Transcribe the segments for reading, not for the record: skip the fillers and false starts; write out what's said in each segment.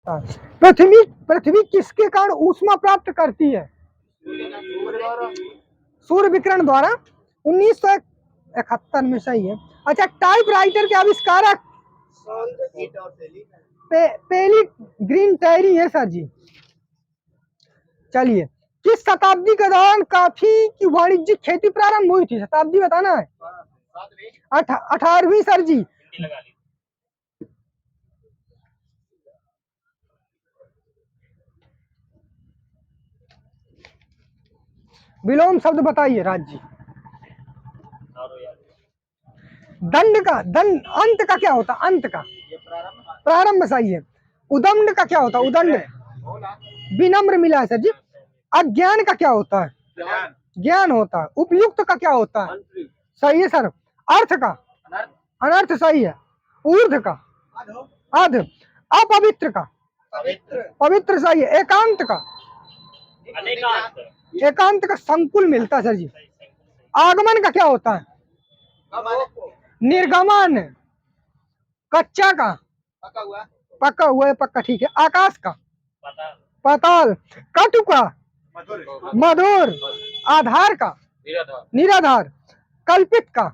पृथ्वी पृथ्वी किसके कारण ऊष्मा प्राप्त करती है? सूर्य विकिरण द्वारा। 1971 में, सही है। अच्छा, टाइपराइटर के आविष्कारक? पेली ग्रीन टैरी है सर जी। चलिए, किस शताब्दी के दौरान कॉफी की वाणिज्यिक खेती प्रारंभ हुई थी? शताब्दी बताना है। 18वीं सर जी। विलोम शब्द बताइए राज जी। दंड अंत का क्या होता? अंत का प्रारंभ, सही है। उदंड का क्या होता? उदंड विनम्र मिला है सर जी। अज्ञान का क्या होता है? ज्ञान होता है। उपयुक्त का क्या होता है? सही है सर। अर्थ का? अनर्थ, सही है। ऊर्ध्व का? अध। अपवित्र का? पवित्र, सही है। एकांत का? एकांत का संकुल मिलता है सर जी। आगमन का क्या होता है? निर्गमन। कच्चा का? पक्का हुआ है, पक्का, ठीक है। आकाश का? पाताल। कटु का? मधुर। आधार का? निराधार। कल्पित का?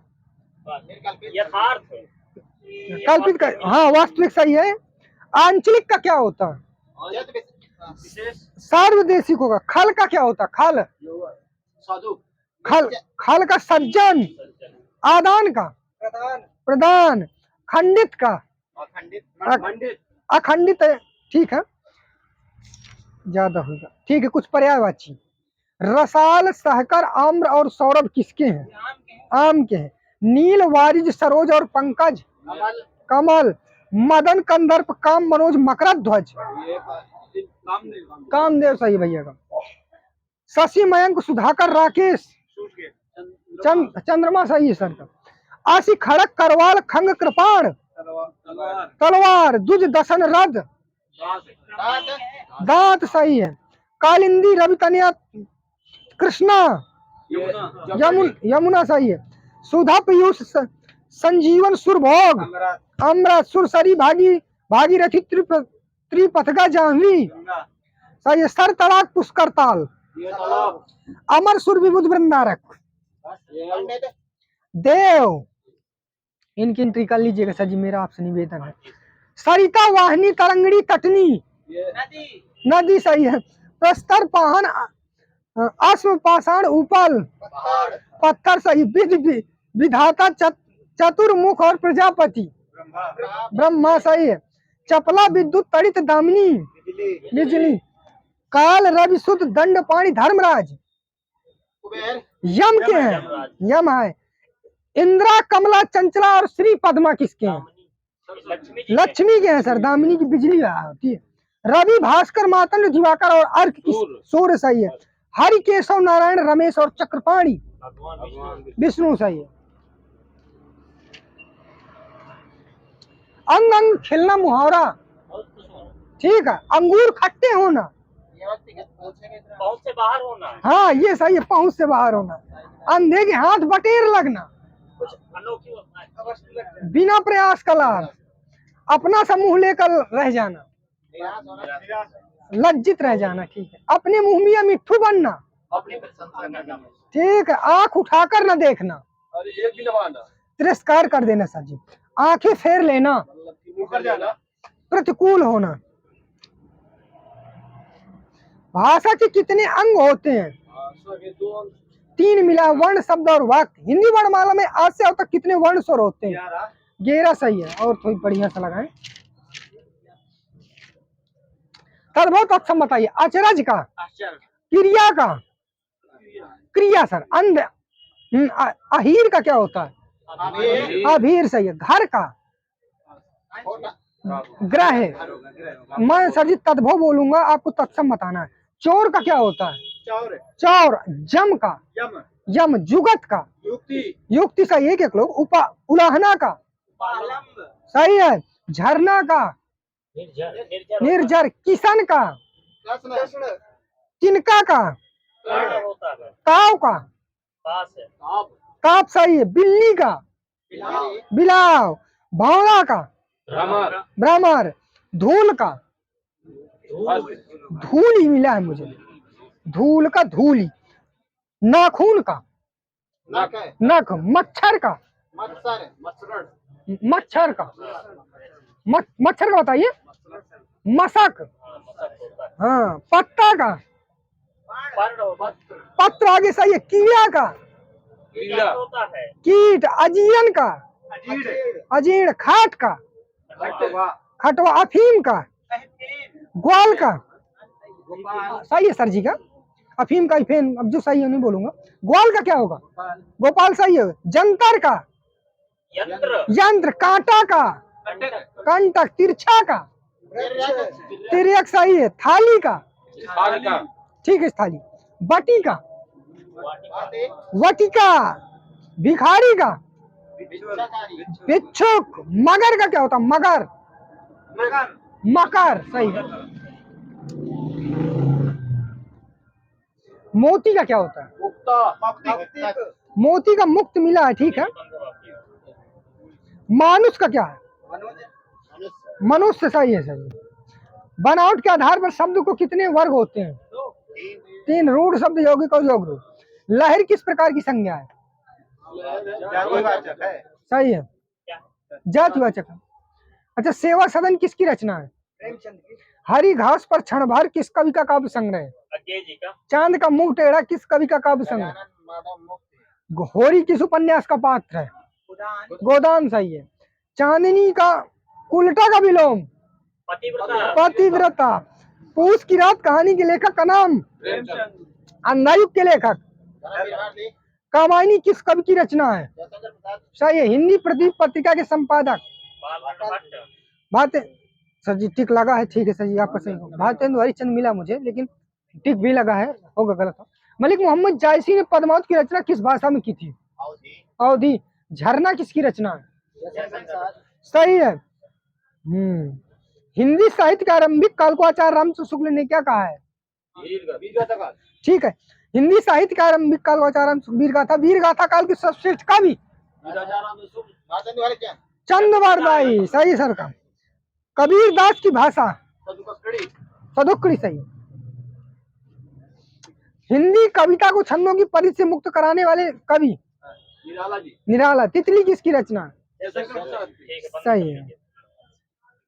कल्पित का, हाँ, वास्तविक, सही है। आंचलिक का क्या होता है? सार्वदेशिक होगा। खल का क्या होता है? खल खल खल का सज्जन। आदान का? प्रदान। खंडित का? अखंडित है, ठीक है, ज्यादा होगा, ठीक है। कुछ पर्यायवाची। रसाल, सहकर, आम्र और सौरभ किसके हैं? आम के हैं। नील, वारिज, सरोज और पंकज? कमल। मदन, कंदर्प, काम, मनोज, मकर ध्वज? कामदेव, सही भैया का। शशि, मयंक, सुधाकर, राकेश? चंद्रमा, सही है सर का। आशी, खड़क, करवाल, खंग, कृपाण? तलवार। दुज, दसन, रथ? दांत, सही है। कालिंदी, रवि, तनया, कृष्णा? यमुना, सही है। सुधा, पीयूष, संजीवन, सुरभोग? अमृत। सुरसरी, भागीरथी, त्रिपथगा, जाह्नवी? सही है। सर, तड़ाक, पुष्कर, ताल? अमर, सुर, विबुध, वृंदारक? देव। इनकी एंट्री कर लीजिएगा सर जी, मेरा आपसे निवेदन है। सरिता, वाहिनी, तरंगड़ी, तटनी? नदी, सही है। प्रस्तर, पाहन, अश्व, पाषाण, उपल? पत्थर, सही। विधाता, चतुर्मुख और प्रजापति? ब्रह्मा, सही है। चपला, विद्युत, तड़ित, दामिनी? बिजली। काल, रवि, सुत, दंड, पाणी, धर्मराज? यम के हैं? यम है। इंद्रा, कमला, चंचला और श्री पद्मा किसके हैं? लक्ष्मी के हैं सर। दामिनी की बिजली होती है। रवि, भास्कर, मातंग, दिवाकर और अर्क सूर्य, सही है। हरि, केशव, नारायण, रमेश और चक्रपाणी? विष्णु, सही है। अंग अंग खिलना, मुहावरा? ठीक है। अंगूर खट्टे होना? पहुंच से बाहर होना। हाँ, ये सही है, पहुंच से बाहर होना। अंधे के हाथ बटेर लगना? बिना प्रयास का लाभ? अपना समूह लेकर रह जाना? लज्जित रह जाना, ठीक है। अपने मुंह में मिट्ठू बनना? ठीक है। आंख उठाकर न देखना? तिरस्कार कर देना सर जी। आंखें फेर लेना? प्रतिकूल होना? भाषा के कितने अंग होते हैं? 3 मिला, वर्ण, शब्द और वाक्य। हिंदी वर्णमाला में आज से अब तक कितने वर्ण स्वर होते हैं? 11, सही है। और थोड़ी बढ़िया सा लगाएं। तद्भव तत्सम बताइए। अचरज का? क्रिया का? क्रिया सर। अंध। अहीर का क्या होता है? अभीर, सही है। घर का? ग्रह। मैं सर जी तद्भव बोलूंगा, आपको तत्सम बताना है। चोर का क्या होता है? चौर। जम का? यम। जुगत का? युक्ति, सही है। एक लोग। उलाहना का? सही है। झरना का? निर्जर। किशन का? तिनका का? ताव का? ताप, सही है। बिल्ली का? बिलाव। भौरा का? भ्रमर। धूल का? धूली मिला है मुझे, धूल का धूली। नाखून का नख, मच्छर का मच्छर का मच्छर का बताइए, मशक। हाँ, पत्ता का, पत्र आगे सही है। कीड़ा का, होता है। कीट। अजीर्ण का, अजीर्ण। खाट का, खटवा। अफीम का, ग्वाल का, सही है सर जी का। अफीम का इफेन, अब जो सही है नहीं बोलूंगा। ग्वाल का क्या होगा? गोपाल सही है। जंतर का, यंत्र। यंत्र। कांटा का, कंटक। तिरछा का, तिर्यक सही है। थाली का, ठीक है थाली। बटी का, वटिका। भिखारी का, भिक्षुक। मगर का क्या होता? मगर, मकर सही है। मोती का क्या होता है? मोती का मुक्त मिला है, ठीक है। मानुष का क्या है? मनुष्य सही है सही। बनावट के आधार पर शब्द को कितने वर्ग होते हैं? 3। रूढ़ शब्द, यौगिक और योग रूढ़। लहर किस प्रकार की संज्ञा है? सही है, जातिवाचक है। अच्छा, सेवा सदन किसकी रचना है? हरी घास पर क्षण भर किस कवि का काव्य संग्रह है? चांद का मुंह टेढ़ा किस कवि का काव्य संग्रह? घोरी किस उपन्यास का पात्र है? गोदान सही है। चांदनी का उल्टा का विलोम? पतिव्रता। पूस की रात कहानी के लेखक का नाम? अंधायुग के लेखक? कामायनी किस कवि की रचना है? सही है। हिंदी प्रदीप पत्रिका के संपादक? भारतेंद्र सर जी, टिक लगा है, ठीक है सर जी, आपका सही होगा। भारतेंद्र हरिश्चंद्र मिला मुझे, लेकिन टिक भी लगा है, होगा गलत हो। मलिक मोहम्मद जायसी ने पद्मावत की रचना किस भाषा में की थी? अवधी। झरना किसकी रचना है? सही है। हिंदी साहित्य के आरंभिक काल को आचार्य रामचंद्र शुक्ल ने क्या कहा है? ठीक है। हिंदी साहित्य के आरंभिक काल को आचार्य वीरगाथा। वीरगाथा काल की सर्वश्रेष्ठ कवि? चंद्रवारदाई सही सर का। कबीर दास की भाषा? सदुक्कड़ी सही। हिंदी कविता को छंदों की परिधि से मुक्त कराने वाले कवि? निराला। तितली किसकी रचना? सही है।